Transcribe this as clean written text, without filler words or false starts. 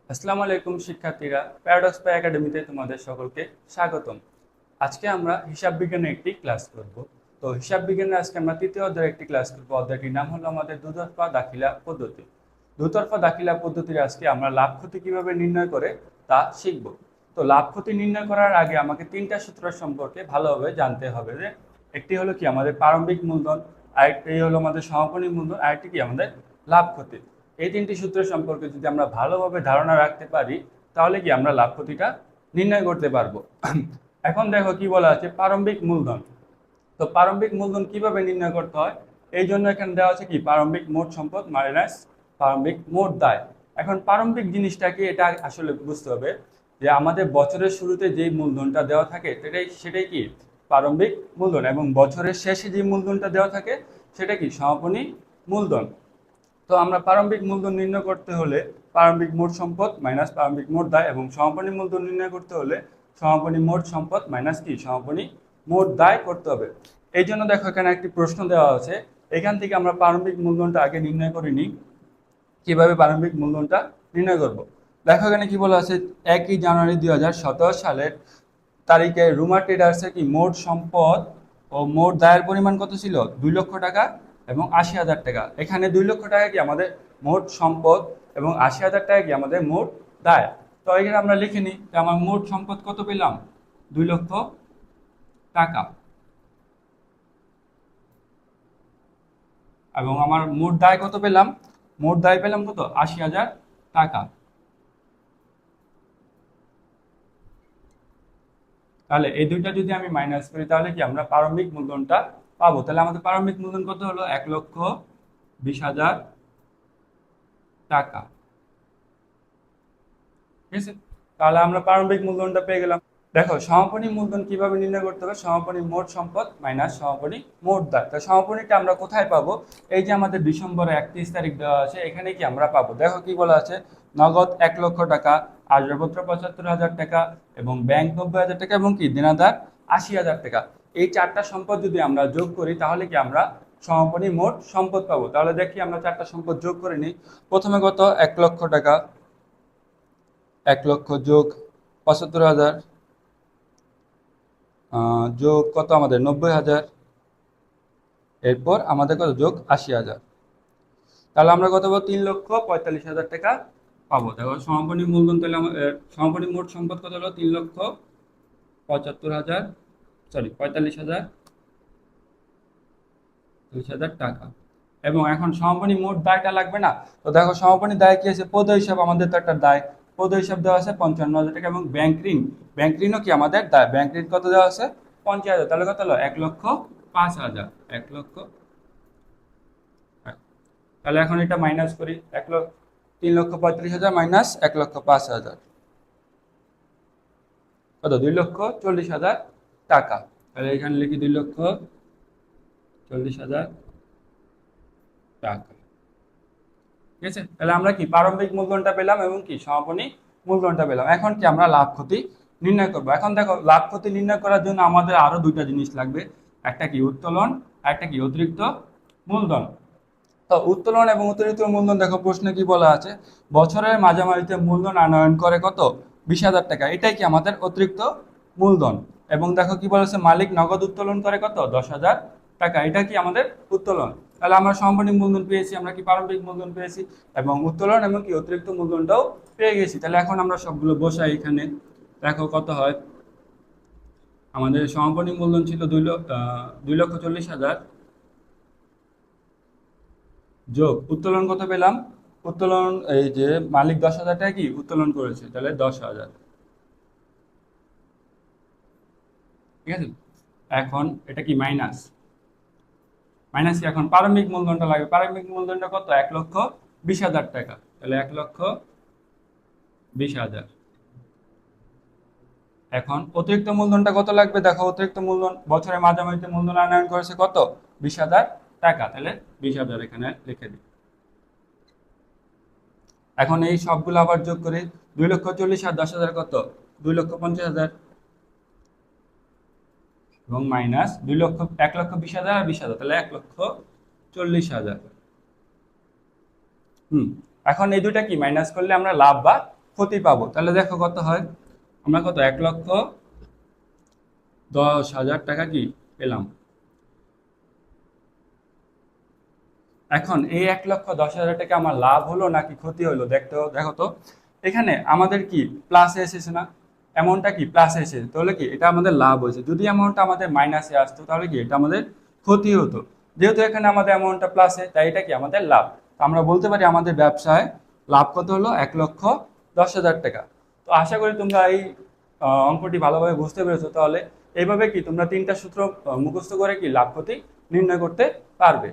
আসসালামু আলাইকুম শিক্ষার্থীরা, প্যারাডক্স পাই একাডেমিতে তোমাদের সকলকে স্বাগতম। আজকে আমরা হিসাব বিজ্ঞানের একটি ক্লাস করব। তো হিসাব বিজ্ঞানের আজকে আমরা তৃতীয় অধ্যায়ের একটি ক্লাস করব। অধ্যায়টির নাম হলো আমাদের দুতরফা দাখিলা পদ্ধতি। দুতরফা দাখিলা পদ্ধতির আজকে আমরা লাভ ক্ষতি কিভাবে নির্ণয় করে তা শিখব। তো লাভ ক্ষতি নির্ণয় করার আগে আমাকে তিনটা সূত্র সম্পর্কে ভালোভাবে জানতে হবে। যে একটি হলো কি আমাদের প্রারম্ভিক মূলধন, আরেকটি হলো আমাদের সমাপনী মূলধন, আরেকটি কি আমাদের লাভ ক্ষতি। এই তিনটি সূত্র সম্পর্কে যদি আমরা ভালোভাবে ধারণা রাখতে পারি তাহলে কি আমরা লাভ ক্ষতিটা নির্ণয় করতে পারবো। এখন দেখো কি বলা আছে, প্রারম্ভিক মূলধন। তো প্রারম্ভিক মূলধন কিভাবে নির্ণয় করতে হয়, এই জন্য এখানে দেওয়া আছে কি প্রারম্ভিক মোট সম্পদ মাইনাস প্রারম্ভিক মোট দায়। এখন প্রারম্ভিক জিনিসটা কি, এটা আসলে বুঝতে হবে যে আমাদের বছরের শুরুতে যেই মূলধনটা দেওয়া থাকে সেটাই কি প্রারম্ভিক মূলধন, এবং বছরের শেষে যে মূলধনটা দেওয়া থাকে সেটা কি সমাপনী মূলধন। তো আমরা প্রারম্ভিক মূলধন নির্ণয় করতে হলে প্রারম্ভিক মোট সম্পদ মাইনাস প্রারম্ভিক মোট দায়, এবং সমাপনী মূলধন নির্ণয় করতে হলে সমাপনী মোট সম্পদ মাইনাস কি সমাপনী মোট দায় করতে হবে। এই জন্য দেখো এখানে একটি প্রশ্ন দেওয়া আছে, এখান থেকে আমরা প্রারম্ভিক মূলধনটা আগে নির্ণয় করে নিই। কিভাবে প্রারম্ভিক মূলধনটা নির্ণয় করব, দেখো এখানে কি বলা আছে, 1 জানুয়ারি 2017 সালের তারিখে রুমা ট্রেডার্সের কি মোট সম্পদ ও মোট দায়ের পরিমাণ কত ছিল, 2 লক্ষ টাকা এবং 80,000 টাকা। এখানে 2 লক্ষ টাকা কি আমাদের মোট সম্পদ এবং 80,000 টাকা কি আমাদের মোট দায়। তো এখানে আমরা লিখে নিই যে আমার মোট সম্পদ কত পেলাম, 2 লক্ষ টাকা, এবং আমার মোট দায় কত পেলাম, মোট দায় পেলাম কত, 80,000 টাকা। তাহলে এই দুইটা যদি আমি মাইনাস করি তাহলে কি আমরা প্রারম্ভিক মূলধনটা পাবো। তাহলে আমাদের প্রারম্ভিক মূলধন কত হলো, 1,20,000 টাকা। ঠিক আছে, তাহলে আমরা প্রারম্ভিক মূলধনটা পেয়ে গেলাম। দেখো সমাপনী মূলধন কিভাবে নির্ণয় করতে হবে, সমাপনী মোট সম্পদ মাইনাস সমাপনী মোট দায়। তো সমাপনীটা আমরা কোথায় পাবো, এই যে আমাদের ডিসেম্বরের 31 তারিখ দেওয়া আছে এখানে কি আমরা পাবো। দেখো কি বলা আছে, নগদ 1 লক্ষ টাকা, আসবাবপত্র 75,000 টাকা, এবং ব্যাংক 90,000 টাকা, এবং কি দেনাদার 80,000 টাকা। এই চারটা সম্পদ যদি আমরা যোগ করি তাহলে কি আমরা সমাপনী মোট সম্পদ পাবো। তাহলে দেখি আমরা চারটা সম্পদ যোগ করে নিই। প্রথমে কত, 1 লক্ষ টাকা, 1 লক্ষ যোগ 75,000 যোগ কত আমাদের 90,000, এরপর আমাদের কত যোগ 80,000। তাহলে আমরা কত পাবো, 3,45,000 টাকা পাবো। দেখো সমাপনী মূলধন তাহলে আমাদের সমাপনী মোট সম্পদ কত হলো, 3,75,000, সরি 45,000 টাকা। এবং এখন সমাপনী মোট দায়টা লাগবে না। তো দেখো সমাপনী দায় কি আছে, পদ হিসাব, আমাদের তো একটা দায়, পদ হিসাব দেওয়া আছে 55,000 টাকা, এবং ব্যাংক ঋণ, ব্যাংক ঋণও কি আমাদের দায়, ব্যাংক ঋণ কত দেওয়া আছে 50,000। তাহলে কত হলো 1,05,000, 1 লক্ষ। তাহলে এখন এটা মাইনাস করি, 3,35,000 মাইনাস 1,05,000 কত, 2,40,000 টাকা। তাহলে এখানে লিখি 2,40,000 টাকা। ঠিক আছে, তাহলে আমরা কি প্রারম্ভিক মূলধনটা পেলাম এবং কি সমাপনী মূলধনটা পেলাম। এখন কি আমরা লাভ ক্ষতি নির্ণয় করব। এখন দেখো লাভ ক্ষতি নির্ণয় করার জন্য আমাদের আরো দুইটা জিনিস লাগবে, একটা কি উত্তোলন, আর একটা কি অতিরিক্ত মূলধন। তো উত্তোলন এবং অতিরিক্ত মূলধন, দেখো প্রশ্নে কি বলা আছে, বছরের মাঝামাঝিতে মূলধন আনয়ন করে কত, 20,000 টাকা, এটাই কি আমাদের অতিরিক্ত মূলধন। এবং দেখো কি বলেছে, মালিক নগদ উত্তোলন করে কত, 10,000 টাকা, এটা কি আমাদের উত্তোলন। তাহলে আমরা সমাপনী মূলধন পেয়েছি, আমরা কি প্রারম্ভিক মূলধন পেয়েছি, এবং উত্তোলন এবং কি অতিরিক্ত মূলধনটাও পেয়ে গেছি। তাহলে এখন আমরা সবগুলো বসাই এখানে। দেখো কত হয়, আমাদের সমাপনী মূলধন ছিল 2,40,000 যোগ উত্তোলন কত পেলাম, উত্তোলন এই যে মালিক 10,000 টাকা কি উত্তোলন করেছে, তাহলে 10,000। ঠিক আছে, এখন এটা কি মাইনাস, মাইনাস কি এখন প্রারম্ভিক মূলধনটা লাগবে, প্রারম্ভিক মূলধনটা কত, 1,20,000 টাকা, তাহলে 1,20,000। এখন অতিরিক্ত মূলধনটা কত লাগবে, দেখো অতিরিক্ত মূলধন বছরের মাঝামাঝিতে মূলধন আনয়ন করেছে কত, 20,000 টাকা, তাহলে 20,000 এখানে লিখে দিই। এখন এই সবগুলো আবার যোগ করি, 2,40,000 আর 10,000 কত, 2,50,000, এবং মাইনাস 1,20,000 আর 20,000, তাহলে 1,40,000। এখন এই দুইটা কি মাইনাস করলে আমরা লাভ বা ক্ষতি পাবো। তাহলে দেখো কত হয়, আমরা কত 1,10,000 টাকা কি পেলাম। এখন এই 1,10,000 টাকা আমার লাভ হলো নাকি ক্ষতি হলো দেখো তো। এখানে আমাদের কি প্লাসে এসেছে না, অ্যামাউন্টটা কি প্লাসে এসেছে, তাহলে কি এটা আমাদের লাভ হয়েছে। যদি অ্যামাউন্টটা আমাদের মাইনাসে আসতো তাহলে কি এটা আমাদের ক্ষতি হতো। যেহেতু এখানে আমাদের অ্যামাউন্টটা প্লাসে, তাই এটা কি আমাদের লাভ। তো আমরা বলতে পারি আমাদের ব্যবসায় লাভ কত হলো, 1,10,000 টাকা। তো আশা করি তোমরা এই অঙ্কটি ভালোভাবে বুঝতে পেরেছো। তাহলে এইভাবে কি তোমরা তিনটা সূত্র মুখস্থ করে কি লাভ ক্ষতি নির্ণয় করতে পারবে।